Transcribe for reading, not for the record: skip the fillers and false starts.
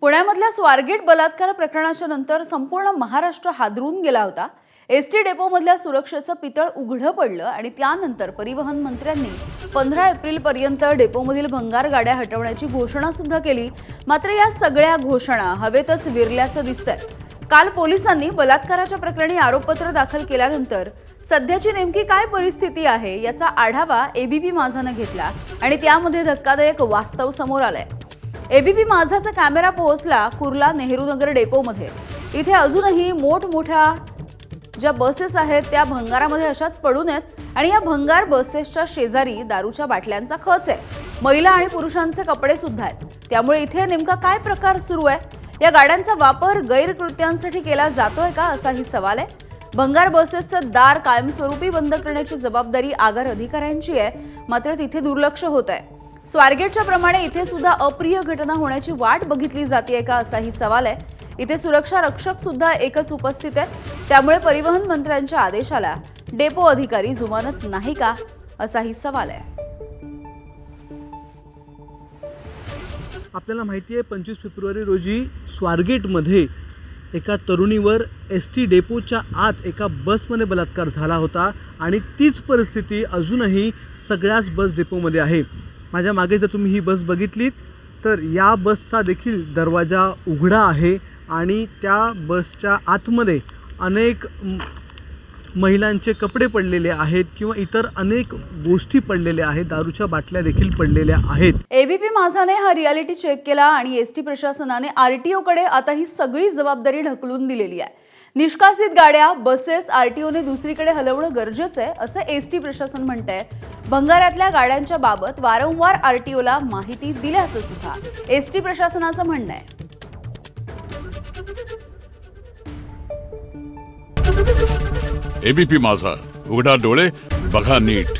पुण्यामधल्या स्वारगेट बलात्कार प्रकरणाच्या नंतर संपूर्ण महाराष्ट्र हादरून गेला होता। एसटी डेपोमधल्या सुरक्षेचं पितळ उघडं पडलं आणि त्यानंतर परिवहन मंत्र्यांनी 15 एप्रिल पर्यंत डेपोमधील भंगार गाड्या हटवण्याची घोषणा सुद्धा केली। मात्र या सगळ्या घोषणा हवेतच विरल्याचं दिसतंय। काल पोलिसांनी बलात्काराच्या प्रकरणी आरोपपत्र दाखल केल्यानंतर सध्याची नेमकी काय परिस्थिती आहे याचा आढावा एबीपी माझाने घेतला आणि त्यामध्ये धक्कादायक वास्तव समोर आलंय। एबीपी माझाचा कॅमेरा पोहोचला कुर्ला नेहरू नगर डेपोमध्ये। इथे अजूनही मोठमोठ्या ज्या बसेस आहेत त्या भंगारामध्ये अशाच पडून आहेत आणि या भंगार बसेसच्या शेजारी दारूच्या बाटल्यांचा खच आहे। महिला आणि पुरुषांचे कपडे सुद्धा आहेत। त्यामुळे इथे नेमका काय प्रकार सुरू आहे? या गाड्यांचा वापर गैरकृत्यांसाठी केला जातोय का असाही सवाल आहे। भंगार बसेसचं दार कायमस्वरूपी बंद करण्याची जबाबदारी आगार अधिकाऱ्यांची आहे, मात्र तिथे दुर्लक्ष होत आहे। स्वारगेटच्या प्रमाणे इथे सुद्धा अप्रिय घटना होण्याची वाट बघितली जाते का असाही सवाल आहे। इथे सुरक्षा रक्षक सुद्धा एकच उपस्थित आहे, त्यामुळे परिवहन मंत्र्यांच्या आदेशाला डेपो अधिकारी जुमानत नाही का असाही सवाल आहे। आपल्याला माहिती आहे 25 फेब्रुवारी रोजी स्वारगेटमध्ये एका तरुणीवर एसटी डेपोच्या आत एका बसमध्ये बलात्कार झाला होता आणि तीच परिस्थिती अजूनही सगळ्याच बस डेपोमध्ये आहे। माझ्या मागे जर तुम्ही ही बस बघितलीत तर या बसचा देखील दरवाजा उघडा आहे आणि त्या बसच्या आतमध्ये अनेक महिलांचे कपडे पडलेले आहेत किंवा इतर अनेक गोष्टी पडलेल्या आहेत, दारूच्या बाटल्या देखील पडलेल्या आहेत। एबीपी माझाने हा रियालिटी चेक केला आणि एसटी प्रशासनाने आरटीओकडे आता ही सगळी जबाबदारी ढकलून दिलेली आहे। निष्कासित गाड्या बसेस आरटीओने दुसरीकडे हलवणं गरजेचं आहे असं एसटी प्रशासन म्हणतंय। भंगारातल्या गाड्यांच्या बाबत वारंवार आरटीओला माहिती दिल्याचं सुद्धा एसटी प्रशासनाचं म्हणणं आहे। एबीपी माझा, उघडा डोळे बघा नीट।